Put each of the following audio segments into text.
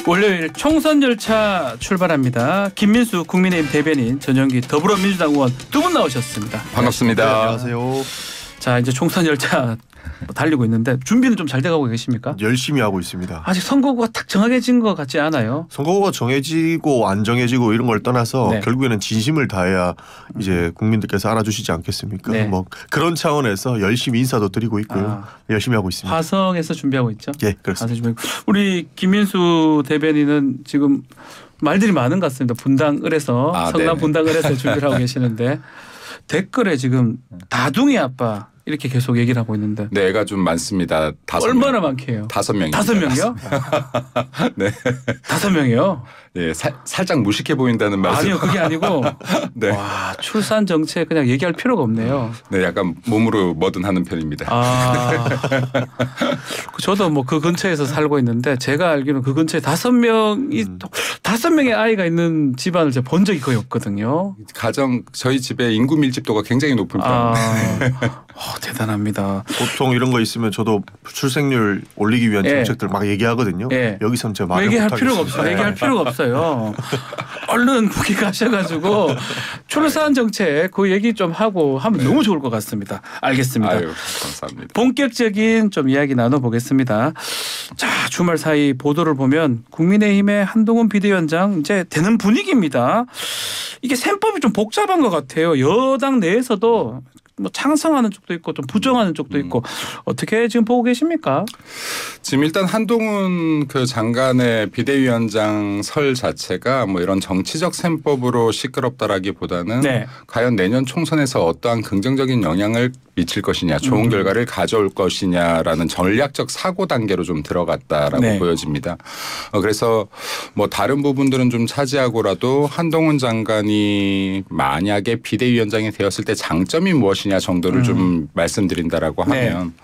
월요일 총선 열차 출발합니다. 김민수 국민의힘 대변인, 전영기 더불어민주당 의원 두 분 나오셨습니다. 반갑습니다. 네, 안녕하세요. 자, 이제 총선 열차 달리고 있는데 준비는 좀 잘 돼가고 계십니까? 열심히 하고 있습니다. 아직 선거구가 딱 정해진 것 같지 않아요? 선거구가 정해지고 안 정해지고 이런 걸 떠나서 네. 결국에는 진심을 다해야 이제 국민들께서 알아주시지 않겠습니까? 네. 뭐 그런 차원에서 열심히 인사도 드리고 있고요. 열심히 하고 있습니다. 화성에서 준비하고 있죠? 예, 그렇습니다. 우리 김민수 대변인은 지금 말들이 많은 것 같습니다. 분당을에서 성남 네네. 분당을에서 준비를 하고 계시는데 댓글에 지금 다둥이 아빠 이렇게 계속 얘기를 하고 있는데 네, 애가 좀 많습니다. 얼마나 많게요? 5명입니다. 5명이요? 네. 5명이요? 예, 살짝 무식해 보인다는 말씀. 아니요, 그게 아니고 네. 와, 출산 정책 그냥 얘기할 필요가 없네요. 네, 약간 몸으로 뭐든 하는 편입니다. 아, 저도 뭐 그 근처에서 살고 있는데 제가 알기로는 그 근처에 5명의 아이가 있는 집안을 제가 본 적이 거의 없거든요. 저희 집에 인구 밀집도가 굉장히 높은 편입니다. 대단합니다. 보통 이런 거 있으면 저도 출생률 올리기 위한 예. 정책들 막 얘기하거든요. 예. 여기서는 제가 말을 얘기할 못하겠습니다. 필요가 없어요. 얘기할 필요가 없어요. 얼른 거기 가셔가지고 출산 정책 그 얘기 좀 하고 하면 너무 좋을 것 같습니다. 알겠습니다. 아유, 감사합니다. 본격적인 좀 이야기 나눠보겠습니다. 자, 주말 사이 보도를 보면 국민의힘의 한동훈 비대위원장 이제 되는 분위기입니다. 이게 셈법이 좀 복잡한 것 같아요. 여당 내에서도 뭐 찬성하는 쪽도 있고 좀 부정하는 쪽도 있고 어떻게 지금 보고 계십니까? 지금 일단 한동훈 그 장관의 비대위원장 설 자체가 뭐 이런 정치적 셈법으로 시끄럽다라기보다는 네. 과연 내년 총선에서 어떠한 긍정적인 영향을 미칠 것이냐, 좋은 결과를 가져올 것이냐라는 전략적 사고 단계로 좀 들어갔다라고 네. 보여집니다. 그래서 뭐 다른 부분들은 좀 차지하고라도 한동훈 장관이 만약에 비대위원장이 되었을 때 장점이 무엇이냐 정도를 좀 말씀드린다라고 하면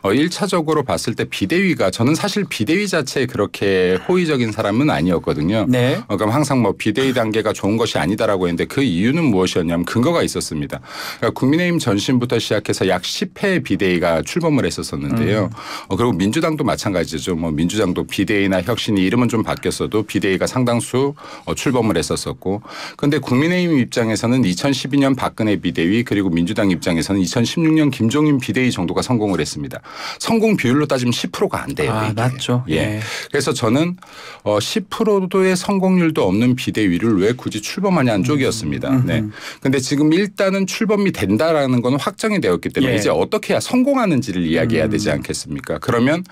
1차적으로 봤을 때 비대위가 저는 사실 비대위 자체에 그렇게 호의적인 사람은 아니었거든요. 네. 그럼 항상 뭐 비대위 단계가 좋은 것이 아니다라고 했는데 그 이유는 무엇이었냐면 근거가 있었습니다. 그러니까 국민의힘 전신부터 시작해서 약 10회 비대위가 출범을 했었었는데요. 그리고 민주당도 마찬가지죠. 뭐 민주당도 비대위나 혁신이 이름은 좀 바뀌었어도 비대위가 상당수 출범을 했었었고, 그런데 국민의힘 입장에서는 2012년 박근혜 비대위 그리고 민주당 입장에서는 2016년 김종인 비대위 정도가 성공을 했습니다. 성공 비율로 따지면 10%가 안 돼요. 이게. 맞죠. 예. 예. 그래서 저는 10%의 성공률도 없는 비대위를 왜 굳이 출범하냐는 쪽이었습니다. 네. 근데 지금 일단은 출범이 된다라는 건 확정이 되었기 때문에 예. 이제 어떻게 해야 성공하는지를 이야기해야 되지 않겠습니까? 그러면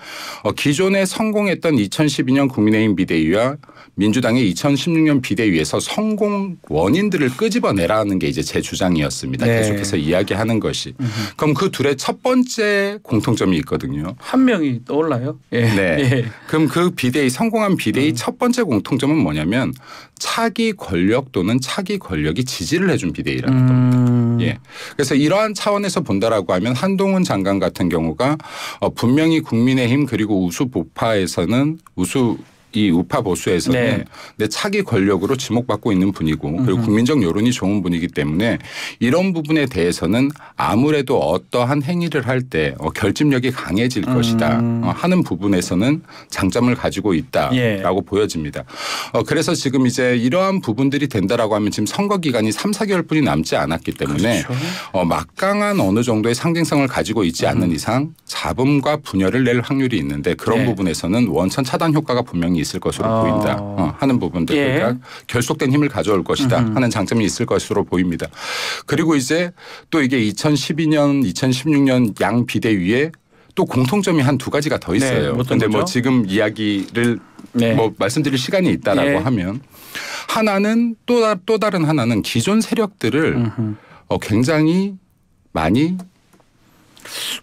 기존에 성공했던 2012년 국민의힘 비대위와 민주당의 2016년 비대위에서 성공 원인들을 끄집어내라는 게 이제 제 주장이었습니다. 네. 계속해서 이야기하는 것이. 그럼 그 둘의 첫 번째 공통점이 있거든요. 한 명이 떠올라요. 예. 네. 예. 그럼 그 비대위 성공한 비대위 첫 번째 공통점은 뭐냐면 차기 권력 또는 차기 권력이 지지를 해준 비대위라는 겁니다. 예. 그래서 이러한 차원에서 본다라고 하면 한동훈 장관 같은 경우가 분명히 국민의힘 그리고 이 우파 보수에서는 네. 내 차기 권력으로 지목받고 있는 분이고 그리고 국민적 여론이 좋은 분이기 때문에 이런 부분에 대해서는 아무래도 어떠한 행위를 할 때 결집력이 강해질 것이다 하는 부분에서는 장점을 가지고 있다라고 예. 보여집니다. 그래서 지금 이제 이러한 부분들이 된다라고 하면 지금 선거 기간이 3, 4개월뿐이 남지 않았기 때문에 그렇죠. 막강한 어느 정도의 상징성을 가지고 있지 않는 이상 잡음과 분열을 낼 확률이 있는데 그런 네. 부분에서는 원천 차단 효과가 분명히 있을 것으로 보인다 하는 부분들 예. 그러니까 결속된 힘을 가져올 것이다 하는 장점이 있을 것으로 보입니다. 그리고 이제 또 이게 2012년, 2016년 양 비대위에 또 공통점이 한 두 가지가 더 있어요. 그런데 뭐 지금 이야기를 뭐 말씀드릴 시간이 있다라고 하면 하나는 또 다른 하나는 기존 세력들을 굉장히 많이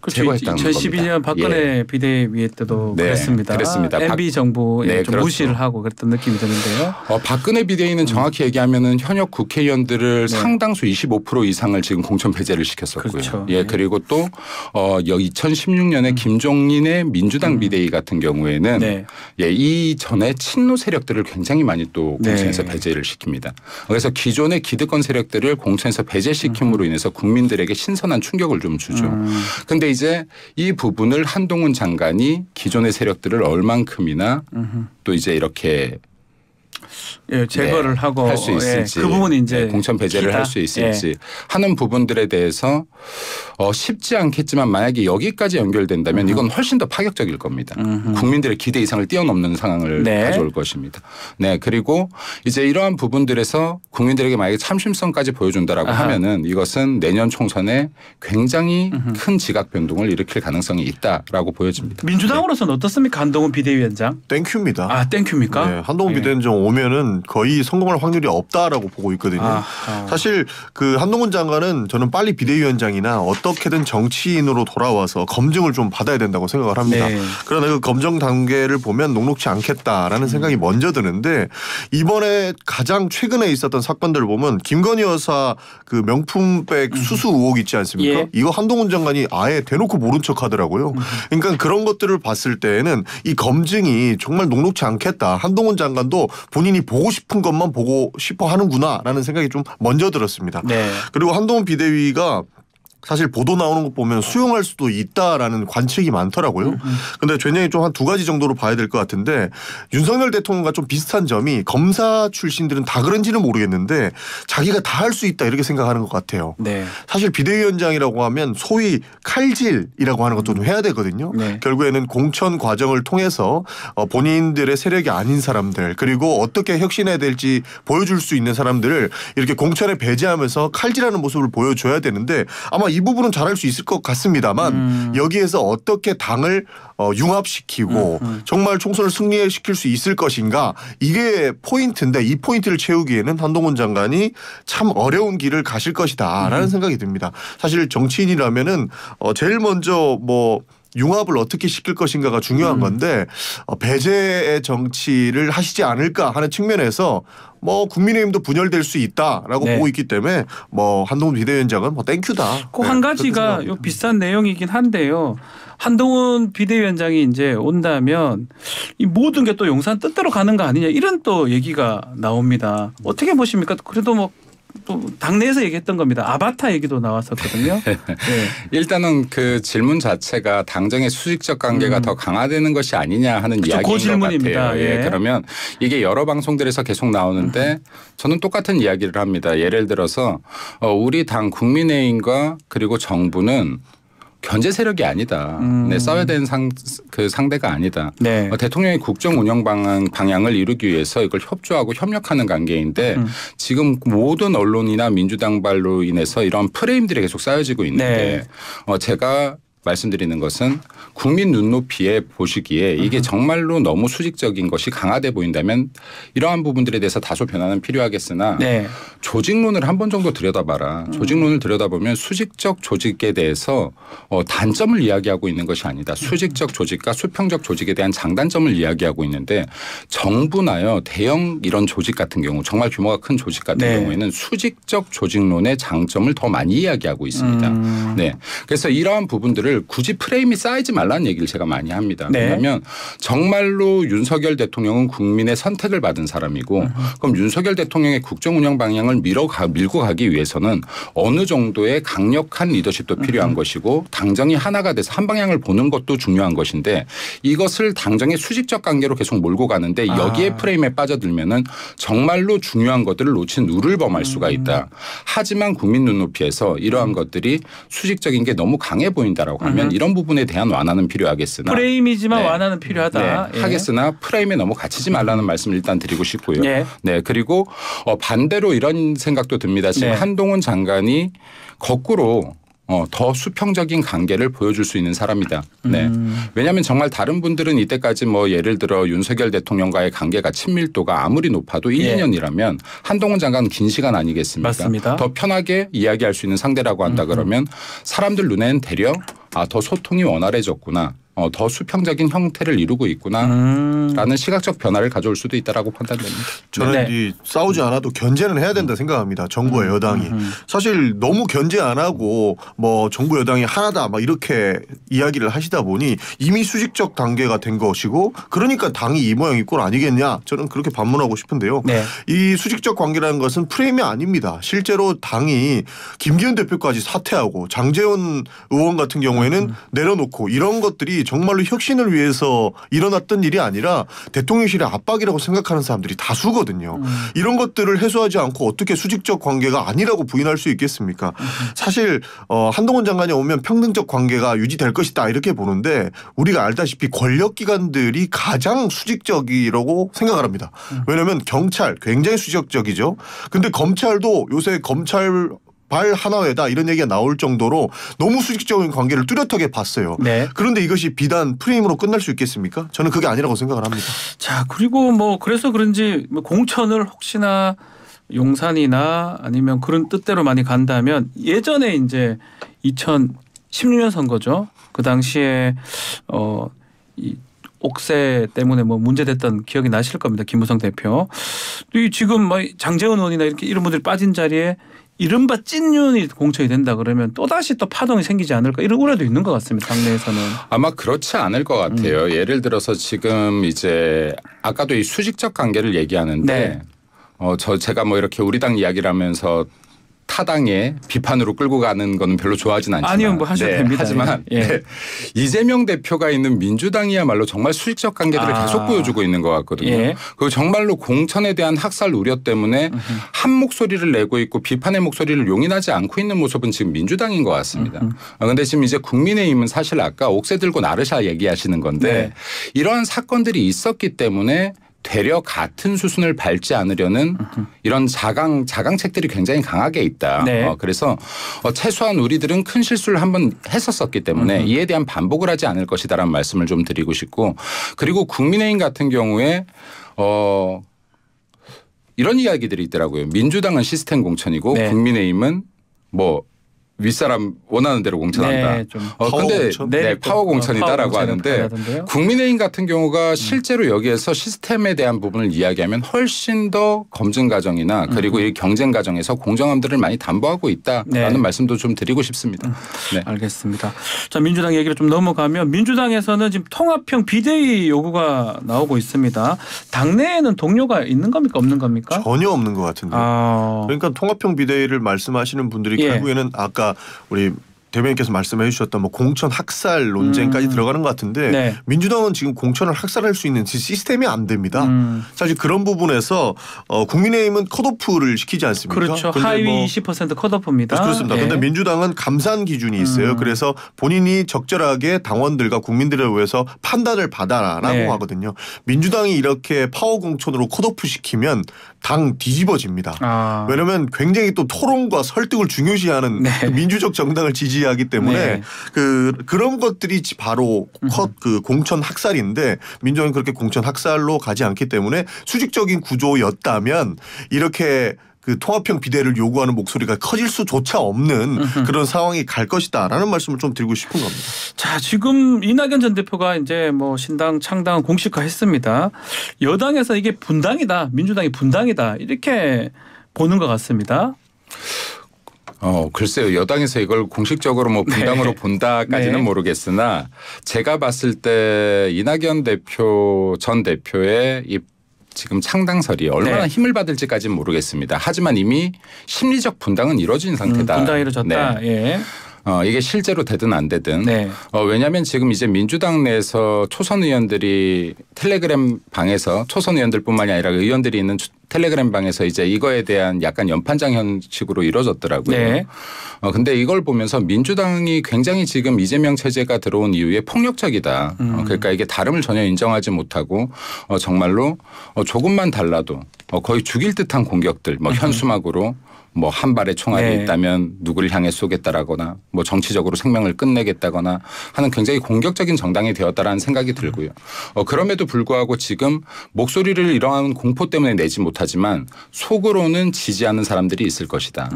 제거했다는 2012년 박근혜 비대위 때도 네, 그랬습니다. 그랬습니다. MB 정부에 네, 좀 그렇죠. 무시를 하고 그랬던 느낌이 드는데요. 박근혜 비대위는 정확히 얘기하면은 현역 국회의원들을 상당수 25% 이상을 지금 공천 배제를 시켰었고요. 그렇죠. 예, 그리고 또 2016년에 김종인의 민주당 비대위 같은 경우에는 예, 이 전에 친노 세력들을 굉장히 많이 또 공천에서 배제를 시킵니다. 그래서 기존의 기득권 세력들을 공천에서 배제시킴으로 인해서 국민들에게 신선한 충격을 좀 주죠. 근데 이제 이 부분을 한동훈 장관이 기존의 세력들을 얼만큼이나 또 이제 이렇게 예, 제거를 네, 하고 할 수 있을지, 예, 그 부분이 이제 네, 공천 배제를 키다. 할 수 있을지 예. 하는 부분들에 대해서 쉽지 않겠지만 만약에 여기까지 연결된다면 이건 훨씬 더 파격적일 겁니다. 국민들의 기대 이상을 뛰어넘는 상황을 네. 가져올 것입니다. 네, 그리고 이제 이러한 부분들에서 국민들에게 만약에 참심성까지 보여준다라고 아하. 하면은 이것은 내년 총선에 굉장히 큰 지각 변동을 일으킬 가능성이 있다라고 보여집니다. 민주당으로서는 어떻습니까? 한동훈 비대위원장. 땡큐입니다. 아, 땡큐입니까? 네, 한동훈 예. 비대위원장 오면은 거의 성공할 확률이 없다라고 보고 있거든요. 사실 그 한동훈 장관은 저는 빨리 비대위원장이나 어떻게든 정치인으로 돌아와서 검증을 좀 받아야 된다고 생각을 합니다. 네. 그러나 그 검증 단계를 보면 녹록치 않겠다라는 생각이 먼저 드는데 이번에 가장 최근에 있었던 사건들을 보면 김건희 여사 그 명품백 수수 의혹 있지 않습니까? 예. 이거 한동훈 장관이 아예 대놓고 모른 척 하더라고요. 그러니까 그런 것들을 봤을 때에는 이 검증이 정말 녹록치 않겠다. 한동훈 장관도 본인이 보고 싶은 것만 보고 싶어 하는구나라는 생각이 좀 먼저 들었습니다. 네. 그리고 한동훈 비대위가 사실 보도 나오는 것 보면 수용할 수도 있다라는 관측이 많더라고요. 근데 굉장히 좀 한 두 가지 정도로 봐야 될 것 같은데 윤석열 대통령과 좀 비슷한 점이 검사 출신들은 다 그런지는 모르겠는데 자기가 다 할 수 있다 이렇게 생각하는 것 같아요. 네. 사실 비대위원장이라고 하면 소위 칼질이라고 하는 것도 좀 해야 되거든요. 네. 결국에는 공천 과정을 통해서 본인들의 세력이 아닌 사람들 그리고 어떻게 혁신해야 될지 보여줄 수 있는 사람들을 이렇게 공천에 배제하면서 칼질하는 모습을 보여줘야 되는데 아마 이 부분은 잘할 수 있을 것 같습니다만 여기에서 어떻게 당을 융합시키고 정말 총선을 승리시킬 수 있을 것인가 이게 포인트인데 이 포인트를 채우기에는 한동훈 장관이 참 어려운 길을 가실 것이다라는 생각이 듭니다. 사실 정치인이라면은 제일 먼저 뭐 융합을 어떻게 시킬 것인가가 중요한 건데 배제의 정치를 하시지 않을까 하는 측면에서 뭐 국민의힘도 분열될 수 있다라고 네. 보고 있기 때문에 뭐 한동훈 비대위원장은 뭐 땡큐다. 그 한 네, 가지가 그렇게 요 생각합니다. 비슷한 내용이긴 한데요. 한동훈 비대위원장이 이제 온다면 이 모든 게 또 용산 뜻대로 가는 거 아니냐 이런 또 얘기가 나옵니다. 어떻게 보십니까? 그래도 뭐 또 당내에서 얘기했던 겁니다. 아바타 얘기도 나왔었거든요. 네. 일단은 그 질문 자체가 당정의 수직적 관계가 더 강화되는 것이 아니냐 하는 그렇죠. 이야기인 그 질문입니다. 것 같아요. 예. 그러면 이게 여러 방송들에서 계속 나오는데 저는 똑같은 이야기를 합니다. 예를 들어서 우리 당 국민의힘과 그리고 정부는 견제 세력이 아니다. 네, 싸워야 되는 그 상대가 아니다. 네. 대통령의 국정 운영 방향을 이루기 위해서 이걸 협조하고 협력하는 관계인데 지금 모든 언론이나 민주당발로 인해서 이런 프레임들이 계속 쌓여지고 있는데 제가 말씀드리는 것은 국민 눈높이에 보시기에 이게 정말로 너무 수직적인 것이 강화돼 보인다면 이러한 부분들에 대해서 다소 변화는 필요하겠으나 네. 조직론을 한 번 정도 들여다봐라. 조직론을 들여다보면 수직적 조직에 대해서 단점을 이야기하고 있는 것이 아니다. 수직적 조직과 수평적 조직에 대한 장단점을 이야기하고 있는데 정부나요 대형 이런 조직 같은 경우 정말 규모가 큰 조직 같은 네. 경우에는 수직적 조직론의 장점을 더 많이 이야기하고 있습니다. 네. 그래서 이러한 부분들을 굳이 프레임이 쌓이지 말라는 얘기를 제가 많이 합니다. 네. 왜냐하면 정말로 윤석열 대통령은 국민의 선택을 받은 사람이고 그럼 윤석열 대통령의 국정 운영 방향을 밀고 가기 위해서는 어느 정도의 강력한 리더십도 필요한 것이고 당정이 하나가 돼서 한 방향을 보는 것도 중요한 것인데 이것을 당정의 수직적 관계로 계속 몰고 가는데 여기에 프레임에 빠져들면은 정말로 중요한 것들을 놓친 누를 범할 수가 있다. 하지만 국민 눈높이에서 이러한 것들이 수직적인 게 너무 강해 보인다라고 하면 이런 부분에 대한 완화는 필요하겠으나 프레임이지만 네. 완화는 필요하다. 네, 하겠으나 프레임에 너무 갇히지 말라는 말씀을 일단 드리고 싶고요. 네. 네, 그리고 반대로 이런 생각도 듭니다. 지금 네. 한동훈 장관이 거꾸로 더 수평적인 관계를 보여줄 수 있는 사람이다. 네. 왜냐하면 정말 다른 분들은 이때까지 뭐 예를 들어 윤석열 대통령과의 관계가 친밀도가 아무리 높아도 1, 예. 2년이라면 한동훈 장관은 긴 시간 아니겠습니까? 맞습니다. 더 편하게 이야기할 수 있는 상대라고 한다 그러면 사람들 눈에는 대려 더 소통이 원활해졌구나. 더 수평적인 형태를 이루고 있구나라는 시각적 변화를 가져올 수도 있다라고 판단됩니다. 저는 네. 이 싸우지 않아도 견제는 해야 된다 생각합니다. 정부와 여당이 사실 너무 견제 안 하고 뭐 정부 여당이 하나다 막 이렇게 이야기를 하시다 보니 이미 수직적 단계가 된 것이고 그러니까 당이 이 모양이 꼴 아니겠냐 저는 그렇게 반문하고 싶은데요. 네. 이 수직적 관계라는 것은 프레임이 아닙니다. 실제로 당이 김기현 대표까지 사퇴하고 장제원 의원 같은 경우에는 내려놓고 이런 것들이 정말로 혁신을 위해서 일어났던 일이 아니라 대통령실의 압박이라고 생각하는 사람들이 다수거든요. 이런 것들을 해소하지 않고 어떻게 수직적 관계가 아니라고 부인할 수 있겠습니까? 사실 한동훈 장관이 오면 평등적 관계가 유지될 것이다 이렇게 보는데 우리가 알다시피 권력기관들이 가장 수직적이라고 생각을 합니다. 왜냐하면 경찰 굉장히 수직적이죠. 근데 검찰도 요새 검찰 발 하나에다 이런 얘기가 나올 정도로 너무 수직적인 관계를 뚜렷하게 봤어요. 네. 그런데 이것이 비단 프레임으로 끝날 수 있겠습니까? 저는 그게 아니라고 생각을 합니다. 자, 그리고 뭐 그래서 그런지 뭐 공천을 혹시나 용산이나 아니면 그런 뜻대로 많이 간다면 예전에 이제 2016년 선거죠. 그 당시에 이 옥새 때문에 뭐 문제됐던 기억이 나실 겁니다. 김무성 대표. 이 지금 뭐 장제원 의원이나 이렇게 이런 분들이 빠진 자리에 이른바 찐윤이 공천이 된다 그러면 또다시 또 파동이 생기지 않을까 이런 우려도 있는 것 같습니다. 당내에서는. 아마 그렇지 않을 것 같아요. 예를 들어서 지금 이제 아까도 이 수직적 관계를 얘기하는데 네. 제가 뭐 이렇게 우리 당 이야기를 하면서 타당의 비판으로 끌고 가는 거는 별로 좋아하진 않지만 아니요, 뭐 하셔도 됩니다. 하지만 예. 네. 이재명 대표가 있는 민주당이야말로 정말 수직적 관계들을 계속 보여주고 있는 것 같거든요. 예. 그리고 정말로 공천에 대한 학살 우려 때문에 한 목소리를 내고 있고 비판의 목소리를 용인하지 않고 있는 모습은 지금 민주당인 것 같습니다. 그런데 지금 이제 국민의힘은 사실 아까 옥새 들고 나르샤 얘기하시는 건데 네. 이러한 사건들이 있었기 때문에 되려 같은 수순을 밟지 않으려는 이런 자강책들이 굉장히 강하게 있다. 네. 그래서 최소한 우리들은 큰 실수를 한번 했었었기 때문에 이에 대한 반복을 하지 않을 것이다라는 말씀을 좀 드리고 싶고 그리고 국민의힘 같은 경우에 이런 이야기들이 있더라고요. 민주당은 시스템 공천이고 네. 국민의힘은 뭐 윗사람 원하는 대로 공천한다. 네, 좀 근데 공천? 파워 공천이다라고 하는데 국민의힘 같은 경우가 실제로 여기에서 시스템에 대한 부분을 이야기하면 훨씬 더 검증 과정이나 그리고 이 경쟁 과정에서 공정함들을 많이 담보하고 있다라는 네. 말씀도 좀 드리고 싶습니다. 네. 알겠습니다. 자, 민주당 얘기를 좀 넘어가면 민주당에서는 지금 통합형 비대위 요구가 나오고 있습니다. 당내에는 동료가 있는 겁니까 없는 겁니까? 전혀 없는 것 같은데. 그러니까 통합형 비대위를 말씀하시는 분들이 예. 결국에는 아까 우리 대변인께서 말씀해 주셨던 뭐 공천 학살 논쟁까지 들어가는 것 같은데 네. 민주당은 지금 공천을 학살할 수 있는 시스템이 안 됩니다. 사실 그런 부분에서 국민의힘은 컷오프를 시키지 않습니까? 그렇죠. 근데 하위 뭐 20% 컷오프입니다. 그렇습니다. 그런데 네. 민주당은 감산 기준이 있어요. 그래서 본인이 적절하게 당원들과 국민들을 위해서 판단을 받아라라고 네. 하거든요. 민주당이 이렇게 파워 공천으로 컷오프 시키면 당 뒤집어집니다. 왜냐하면 굉장히 또 토론과 설득을 중요시하는 네. 민주적 정당을 지지하기 때문에 네. 그런 것들이 바로 공천 학살인데 민주당은 그렇게 공천 학살로 가지 않기 때문에 수직적인 구조였다면 이렇게 그 통합형 비대를 요구하는 목소리가 커질 수조차 없는 그런 상황이 갈 것이다라는 말씀을 좀 드리고 싶은 겁니다. 자, 지금 이낙연 전 대표가 이제 뭐 신당 창당 공식화했습니다. 여당에서 이게 분당이다, 민주당이 분당이다 이렇게 보는 것 같습니다. 글쎄요. 여당에서 이걸 공식적으로 뭐 분당으로 네. 본다까지는 네. 모르겠으나 제가 봤을 때 이낙연 전 대표의 이 지금 창당설이 얼마나 네. 힘을 받을지까지는 모르겠습니다. 하지만 이미 심리적 분당은 이루어진 상태다. 분당이 이루어졌다. 네. 예. 이게 실제로 되든 안 되든 네. 왜냐하면 지금 이제 민주당 내에서 초선 의원들이 텔레그램 방에서 초선 의원들뿐만이 아니라 의원들이 있는 텔레그램 방에서 이제 이거에 대한 약간 연판장 형식으로 이루어졌더라고요. 네. 근데 이걸 보면서 민주당이 굉장히 지금 이재명 체제가 들어온 이후에 폭력적이다. 그러니까 이게 다름을 전혀 인정하지 못하고 정말로 조금만 달라도 거의 죽일 듯한 공격들 뭐 현수막으로 뭐 한 발의 총알이 네. 있다면 누구를 향해 쏘겠다라거나 뭐 정치적으로 생명을 끝내겠다거나 하는 굉장히 공격적인 정당이 되었다라는 생각이 들고요. 그럼에도 불구하고 지금 목소리를 이러한 공포 때문에 내지 못하지만 속으로는 지지하는 사람들이 있을 것이다.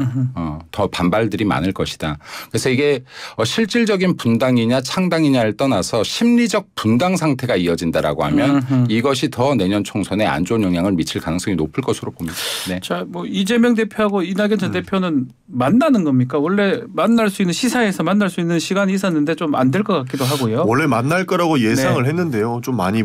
더 반발들이 많을 것이다. 그래서 이게 실질적인 분당이냐 창당이냐를 떠나서 심리적 분당 상태가 이어진다라고 하면 이것이 더 내년 총선에 안 좋은 영향을 미칠 가능성이 높을 것으로 봅니다. 네. 자, 뭐 이재명 대표하고 이낙연 전 대표는 만나는 겁니까? 원래 만날 수 있는 시사에서 만날 수 있는 시간이 있었는데 좀 안 될 것 같기도 하고요. 원래 만날 거라고 예상을 네. 했는데요. 좀 많이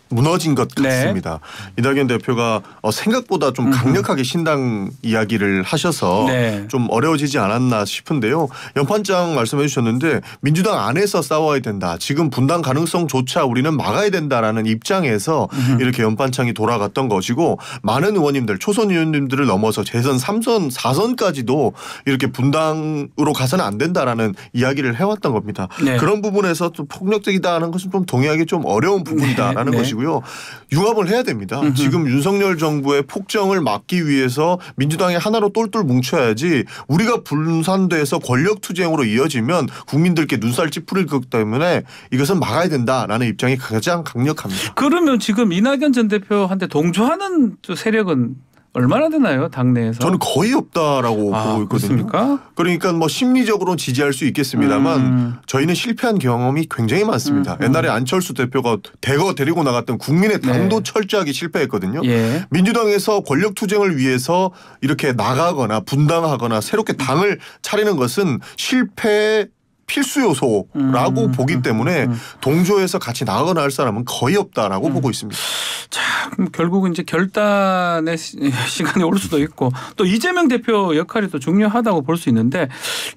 무너진 것 같습니다. 이낙연 대표가 생각보다 좀 강력하게 신당 이야기를 하셔서 네. 좀 어려워지지 않았나 싶은데요. 연판장 말씀해 주셨는데 민주당 안에서 싸워야 된다. 지금 분당 가능성조차 우리는 막아야 된다라는 입장에서 이렇게 연판장이 돌아갔던 것이고 많은 의원님들 초선 의원님들을 넘어서 재선 3선 4선까지도 이렇게 분당으로 가서는 안 된다라는 이야기를 해왔던 겁니다. 네. 그런 부분에서 좀 폭력적이다는 것은 좀 동의하기 좀 어려운 부분이다라는 네. 것이고 융합을 해야 됩니다. 지금 윤석열 정부의 폭정을 막기 위해서 민주당이 하나로 똘똘 뭉쳐야지 우리가 분산돼서 권력투쟁으로 이어지면 국민들께 눈살 찌푸릴 것 때문에 이것은 막아야 된다라는 입장이 가장 강력합니다. 그러면 지금 이낙연 전 대표한테 동조하는 세력은 얼마나 되나요? 당내에서? 저는 거의 없다라고 보고 있거든요. 그렇습니까? 그러니까 뭐 심리적으로는 지지할 수 있겠습니다만 저희는 실패한 경험이 굉장히 많습니다. 옛날에 안철수 대표가 대거 데리고 나갔던 국민의 당도 네. 철저하게 실패했거든요. 예. 민주당에서 권력투쟁을 위해서 이렇게 나가거나 분당하거나 새롭게 당을 차리는 것은 실패의 필수 요소라고 보기 때문에 동조해서 같이 나가거나 할 사람은 거의 없다라고 보고 있습니다. 자, 그럼 결국은 이제 결단의 시간이 올 수도 있고 또 이재명 대표 역할이 또 중요하다고 볼 수 있는데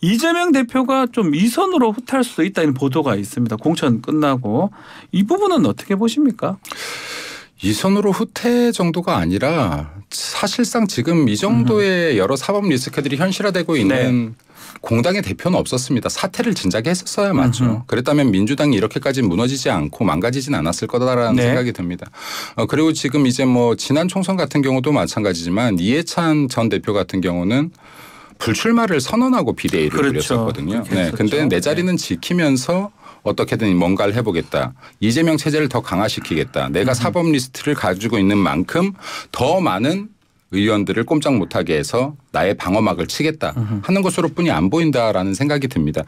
이재명 대표가 좀 이선으로 후퇴할 수도 있다는 보도가 있습니다. 공천 끝나고 이 부분은 어떻게 보십니까? 이선으로 후퇴 정도가 아니라 사실상 지금 이 정도의 여러 사법 리스크들이 현실화되고 있는 공당의 대표는 없었습니다. 사퇴를 진작에 했었어야 맞죠. 그랬다면 민주당이 이렇게까지 무너지지 않고 망가지진 않았을 거다라는 네. 생각이 듭니다. 그리고 지금 이제 뭐 지난 총선 같은 경우도 마찬가지지만 이해찬 전 대표 같은 경우는 불출마를 선언하고 비대위를 그렇죠. 꾸렸었거든요. 그렇게 네. 했었죠. 근데 내 자리는 지키면서 어떻게든 뭔가를 해보겠다. 이재명 체제를 더 강화시키겠다. 내가 사법 리스트를 가지고 있는 만큼 더 많은 의원들을 꼼짝 못하게 해서 나의 방어막을 치겠다 하는 것으로 뿐이 안 보인다라는 생각이 듭니다.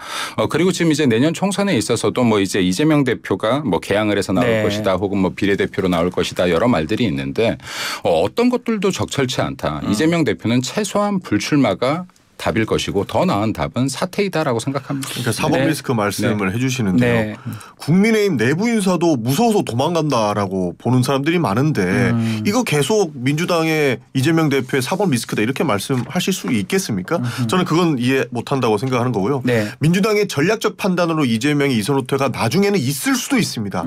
그리고 지금 이제 내년 총선에 있어서도 뭐 이제 이재명 대표가 뭐 개항을 해서 나올 네. 것이다 혹은 뭐 비례대표로 나올 것이다 여러 말들이 있는데 어떤 것들도 적절치 않다. 이재명 대표는 최소한 불출마가 답일 것이고 더 나은 답은 사퇴이다라고 생각합니다. 그러니까 사법 네. 리스크 말씀을 해주시는데요. 네. 국민의힘 내부 인사도 무서워서 도망간다라고 보는 사람들이 많은데 이거 계속 민주당의 이재명 대표의 사법 리스크다 이렇게 말씀하실 수 있겠습니까? 저는 그건 이해 못한다고 생각하는 거고요. 네. 민주당의 전략적 판단으로 이재명의 이선 후퇴가 나중에는 있을 수도 있습니다.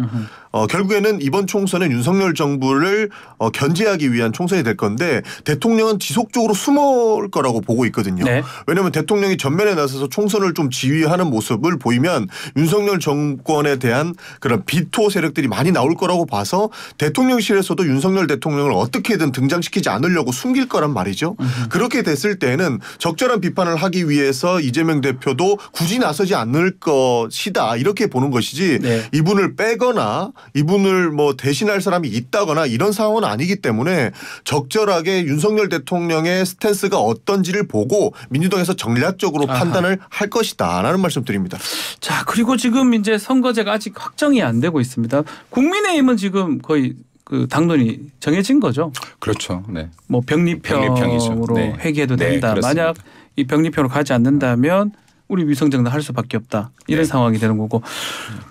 결국에는 이번 총선은 윤석열 정부를 견제하기 위한 총선이 될 건데 대통령은 지속적으로 숨을 거라고 보고 있거든요. 네. 왜냐하면 대통령이 전면에 나서서 총선을 좀 지휘하는 모습을 보이면 윤석열 정권에 대한 그런 비토 세력들이 많이 나올 거라고 봐서 대통령실에서도 윤석열 대통령을 어떻게든 등장시키지 않으려고 숨길 거란 말이죠. 그렇게 됐을 때는 적절한 비판을 하기 위해서 이재명 대표도 굳이 나서지 않을 것이다 이렇게 보는 것이지 네. 이분을 빼거나 이분을 뭐 대신할 사람이 있다거나 이런 상황은 아니기 때문에 적절하게 윤석열 대통령의 스탠스가 어떤지를 보고 민주당에서 전략적으로 판단을 할 것이다라는 말씀드립니다. 자, 그리고 지금 이제 선거제가 아직 확정이 안 되고 있습니다. 국민의힘은 지금 거의 그 당론이 정해진 거죠. 그렇죠. 네. 뭐 병립형으로 네. 회귀해도 네, 된다. 그렇습니다. 만약 이 병립형으로 가지 않는다면 우리 위성정당 할 수밖에 없다. 이런 네. 상황이 되는 거고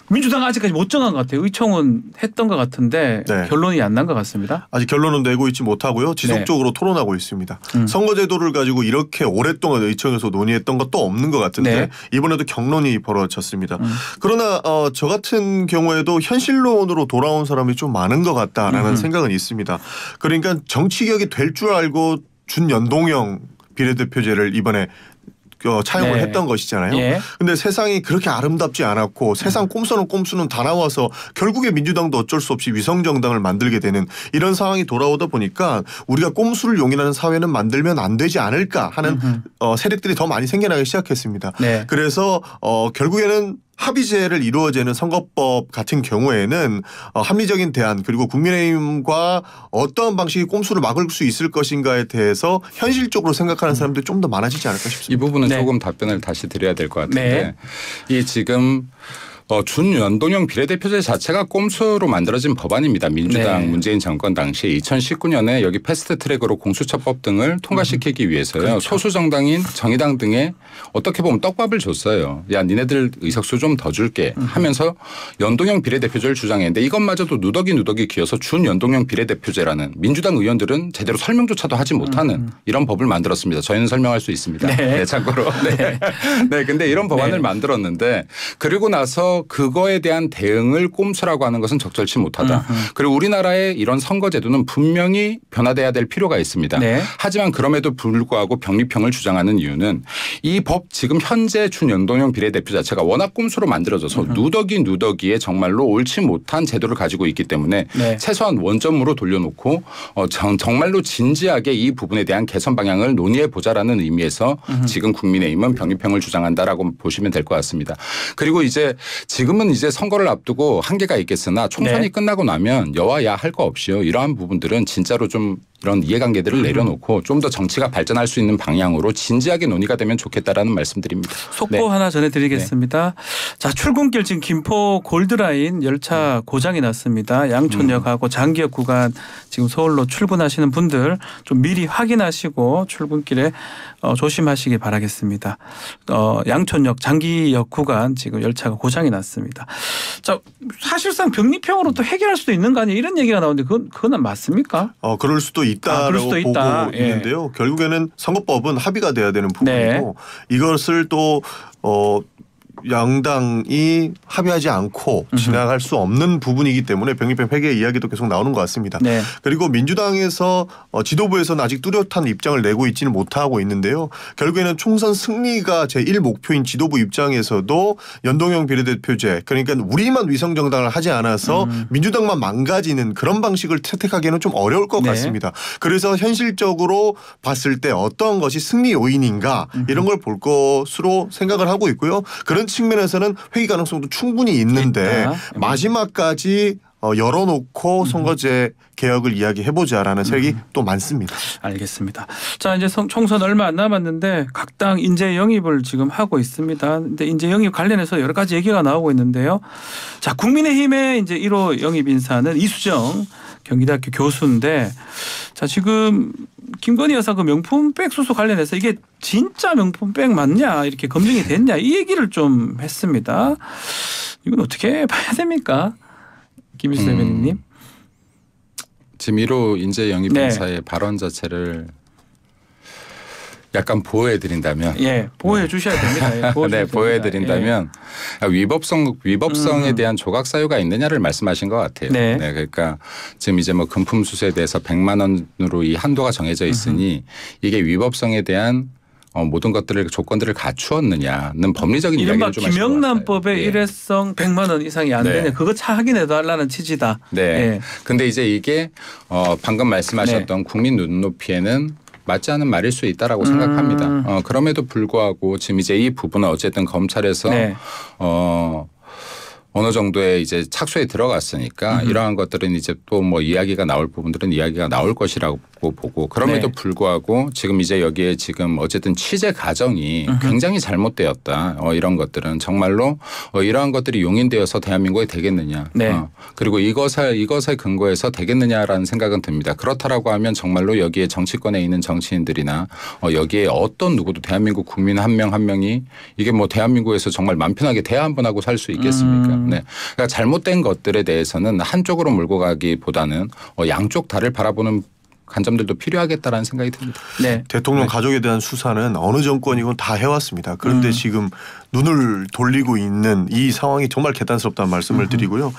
민주당은 아직까지 못 정한 것 같아요. 의총은 했던 것 같은데 네. 결론이 안 난 것 같습니다. 아직 결론은 내고 있지 못하고요. 지속적으로 토론하고 있습니다. 선거제도를 가지고 이렇게 오랫동안 의총에서 논의했던 것도 없는 것 같은데 네. 이번에도 경론이 벌어졌습니다. 그러나 저 같은 경우에도 현실론으로 돌아온 사람이 좀 많은 것 같다라는 생각은 있습니다. 그러니까 정치격이 될 줄 알고 준연동형 비례대표제를 이번에 차용을 네. 했던 것이잖아요. 예. 근데 세상이 그렇게 아름답지 않았고 세상 꼼수는 다 나와서 결국에 민주당도 어쩔 수 없이 위성정당을 만들게 되는 이런 상황이 돌아오다 보니까 우리가 꼼수를 용인하는 사회는 만들면 안 되지 않을까 하는 세력들이 더 많이 생겨나기 시작했습니다. 네. 그래서 결국에는 합의제를 이루어지는 선거법 같은 경우에는 합리적인 대안 그리고 국민의힘과 어떠한 방식의 꼼수를 막을 수 있을 것인가에 대해서 현실적으로 생각하는 사람들이 좀 더 많아지지 않을까 싶습니다. 이 부분은 네. 조금 답변을 다시 드려야 될 것 같은데 이 지금 준연동형 비례대표제 자체가 꼼수로 만들어진 법안입니다. 민주당 네. 문재인 정권 당시에 2019년에 여기 패스트트랙으로 공수처법 등을 통과시키기 위해서요. 그렇죠. 소수 정당인 정의당 등에 어떻게 보면 떡밥을 줬어요. 야 니네들 의석수 좀 더 줄게 하면서 연동형 비례대표제를 주장했는데 이것마저도 누더기 기어서 준연동형 비례대표제라는 민주당 의원들은 제대로 설명조차도 하지 못하는 이런 법을 만들었습니다. 저희는 설명할 수 있습니다. 네. 네, 참고로. 네. 네, 근데 이런 법안을 네. 만들었는데 그리고 나서 그거에 대한 대응을 꼼수라고 하는 것은 적절치 못하다. 그리고 우리나라의 이런 선거제도는 분명히 변화돼야 될 필요가 있습니다. 네. 하지만 그럼에도 불구하고 병립형을 주장하는 이유는 이 법 지금 현재 준연동형 비례대표 자체가 워낙 꼼수로 만들어져서 누더기에 정말로 옳지 못한 제도를 가지고 있기 때문에 네. 최소한 원점으로 돌려놓고 정말로 진지하게 이 부분에 대한 개선 방향을 논의해 보자라는 의미에서 지금 국민의힘은 병립형을 주장한다라고 보시면 될 것 같습니다. 그리고 이제 지금은 이제 선거를 앞두고 한계가 있겠으나 총선이 네. 끝나고 나면 여와야 할 거 없이요. 이러한 부분들은 진짜로 좀 이런 이해관계들을 내려놓고 좀 더 정치가 발전할 수 있는 방향으로 진지하게 논의가 되면 좋겠다라는 말씀드립니다. 속보 네. 하나 전해드리겠습니다. 자, 출근길 지금 김포 골드라인 열차 고장이 났습니다. 양촌역하고 장기역 구간 지금 서울로 출근하시는 분들 좀 미리 확인하시고 출근길에 조심하시기 바라겠습니다. 양촌역 장기역 구간 지금 열차가 고장이 났습니다. 자, 사실상 병립형으로 또 해결할 수도 있는 거 아니에요? 이런 얘기가 나오는데 그건 맞습니까? 그럴 수도 있다라고 그럴 수도 있다. 보고 예. 있는데요. 결국에는 선거법은 합의가 돼야 되는 부분이고 이것을 또 양당이 합의하지 않고 지나갈 수 없는 부분이기 때문에 병립형 폐기 이야기도 계속 나오는 것 같습니다. 네. 그리고 민주당에서 지도부에서는 아직 뚜렷한 입장을 내고 있지는 못하고 있는데요. 결국에는 총선 승리가 제1 목표인 지도부 입장에서도 연동형 비례대표제 그러니까 우리만 위성정당을 하지 않아서 민주당만 망가지는 그런 방식을 채택하기에는 좀 어려울 것 네. 같습니다. 그래서 현실적으로 봤을 때 어떤 것이 승리 요인인가 이런 걸 볼 것으로 생각을 하고 있고요. 그런 측면에서는 회의 가능성도 충분히 있는데 마지막까지 열어놓고 선거제 개혁을 이야기해보자라는 세력이 또 많습니다. 알겠습니다. 자, 이제 총선 얼마 안 남았는데 각 당 인재 영입을 지금 하고 있습니다. 근데 인재 영입 관련해서 여러 가지 얘기가 나오고 있는데요. 자, 국민의힘의 이제 1호 영입 인사는 이수정 경기대학교 교수인데 자, 지금 김건희 여사 그 명품백 수수 관련해서 이게 진짜 명품백 맞냐 이렇게 검증이 됐냐 이 얘기를 좀 했습니다. 이건 어떻게 봐야 됩니까? 김일수 대변인님. 지금 1호 인재 영입 네. 인사의 발언 자체를 약간 보호해드린다면 예, 보호해 주셔야 됩니다. 예, 네, 보호해드린다면 위법성에 대한 조각 사유가 있느냐를 말씀하신 것 같아요. 네. 네, 그러니까 지금 이제 뭐 금품 수수에 대해서 100만 원으로 이 한도가 정해져 있으니 이게 위법성에 대한 모든 것들을 조건들을 갖추었느냐는 법리적인 이른바 이야기를 좀 하신 것 김영란법의 같아요. 예. 일회성 100만 원 이상이 안 네. 되냐 그거 확인해 달라는 취지다. 네. 예. 근데 이제 이게 방금 말씀하셨던 국민 눈높이에는 맞지 않은 말일 수 있다라고 생각합니다. 그럼에도 불구하고 지금 이제 이 부분은 어쨌든 검찰에서 네. 어느 정도의 이제 착수에 들어갔으니까 이러한 것들은 이제 또 뭐 이야기가 나올 부분들은 이야기가 나올 것이라고 보고 그럼에도 네. 불구하고 지금 이제 여기에 지금 어쨌든 취재 과정이 굉장히 잘못되었다. 이런 것들은 정말로 이러한 것들이 용인되어서 대한민국에 되겠느냐. 네. 그리고 이것에 근거해서 되겠느냐라는 생각은 듭니다. 그렇다라고 하면 정말로 여기에 정치권에 있는 정치인들이나 여기에 어떤 누구도 대한민국 국민 한 명 한 명이 이게 뭐 대한민국에서 정말 맘 편하게 대화 한 번 하고 살 수 있겠습니까? 네. 그러니까 잘못된 것들에 대해서는 한쪽으로 몰고 가기보다는 양쪽 다를 바라보는 관점들도 필요하겠다라는 생각이 듭니다. 네. 대통령 가족에 대한 수사는 어느 정권이건 다 해왔습니다. 그런데 지금 눈을 돌리고 있는 이 상황이 정말 개탄스럽다는 말씀을 드리고요.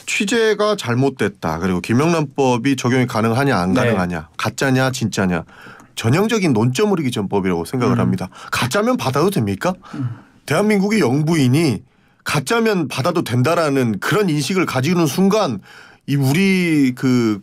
취재가 잘못됐다. 그리고 김영란법이 적용이 가능하냐 안 가능하냐 가짜냐 진짜냐. 전형적인 논점을 이기전법이라고 생각을 합니다. 가짜면 받아도 됩니까? 대한민국의 영부인이 가짜면 받아도 된다라는 그런 인식을 가지는 순간 이 우리 그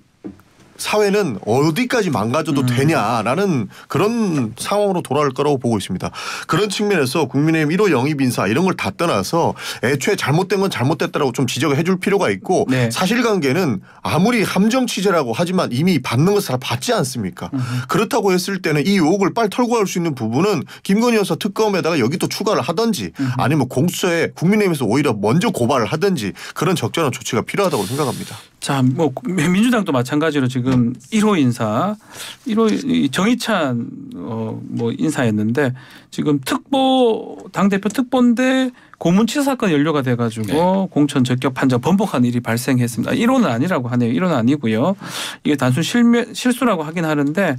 사회는 어디까지 망가져도 되냐라는 그런 상황으로 돌아올 거라고 보고 있습니다. 그런 측면에서 국민의힘 1호 영입 인사 이런 걸 다 떠나서 애초에 잘못된 건 잘못됐다라고 좀 지적을 해줄 필요가 있고 네. 사실관계는 아무리 함정 취재라고 하지만 이미 받는 것을 다 받지 않습니까? 그렇다고 했을 때는 이 의혹을 빨리 털고 갈 수 있는 부분은 김건희 여사 특검에다가 여기 또 추가를 하든지 아니면 공수처에 국민의힘에서 오히려 먼저 고발을 하든지 그런 적절한 조치가 필요하다고 생각합니다. 자, 뭐 민주당도 마찬가지로 지금 1호 인사, 1호 정의찬 뭐 인사였는데 지금 특보 당대표 특보인데 고문치사 사건 연루가 돼가지고 네. 공천 적격 판정 번복한 일이 발생했습니다. 1호는 아니라고 하네요. 1호는 아니고요. 이게 단순 실수라고 하긴 하는데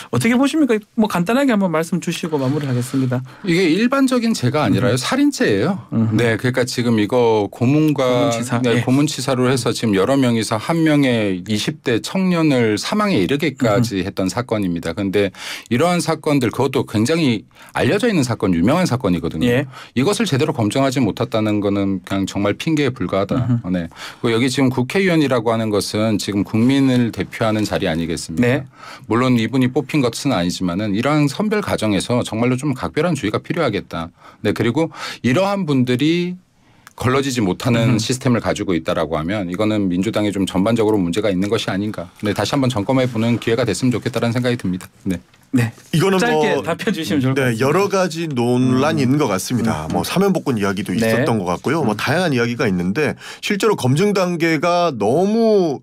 어떻게 보십니까? 뭐 간단하게 한번 말씀 주시고 마무리하겠습니다. 이게 일반적인 죄가 아니라요. 살인죄예요. 네, 그러니까 지금 이거 고문치사. 네, 예. 고문치사로 해서 지금 여러 명이서 한 명의 20대 청년을 사망에 이르게까지 했던 사건입니다. 그런데 이러한 사건들 그것도 굉장히 알려져 있는 사건, 유명한 사건이거든요. 예. 이것을 제대로 검증하지 못했다는 거는 그냥 정말 핑계에 불과하다. 네. 그리고 여기 지금 국회의원이라고 하는 것은 지금 국민을 대표하는 자리 아니겠습니까? 네. 물론 이분이 뽑힌 것은 아니지만은 이러한 선별 과정에서 정말로 좀 각별한 주의가 필요하겠다. 네. 그리고 이러한 분들이 걸러지지 못하는 시스템을 가지고 있다라고 하면 이거는 민주당이 좀 전반적으로 문제가 있는 것이 아닌가. 네. 다시 한번 점검해 보는 기회가 됐으면 좋겠다는 생각이 듭니다. 네. 네. 이거는 짧게 뭐 답변 주시면 좋을 것 같습니다. 여러 가지 논란이 있는 것 같습니다. 뭐 사면복권 이야기도 네. 있었던 것 같고요. 뭐 다양한 이야기가 있는데 실제로 검증 단계가 너무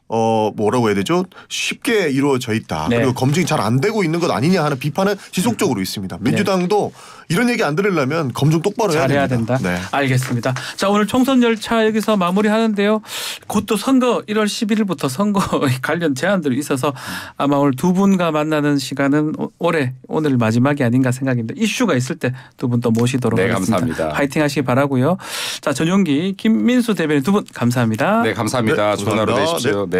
뭐라고 해야 되죠? 쉽게 이루어져 있다. 네. 그리고 검증이 잘 안 되고 있는 것 아니냐 하는 비판은 지속적으로 있습니다. 민주당도 이런 얘기 안 들으려면 검증 똑바로 잘해야 해야 된다. 됩니다. 네. 알겠습니다. 자, 오늘 총선 열차 여기서 마무리하는데요. 곧 또 선거 1월 11일부터 선거 관련 제안들이 있어서 아마 오늘 두 분과 만나는 시간은 오늘 마지막이 아닌가 생각입니다. 이슈가 있을 때 두 분 또 모시도록 네, 하겠습니다. 감사합니다. 화이팅 하시기 바라고요. 자, 전용기 김민수 대변인 두 분 감사합니다. 네, 감사합니다. 네, 좋은 하루 감사합니다. 되십시오. 네.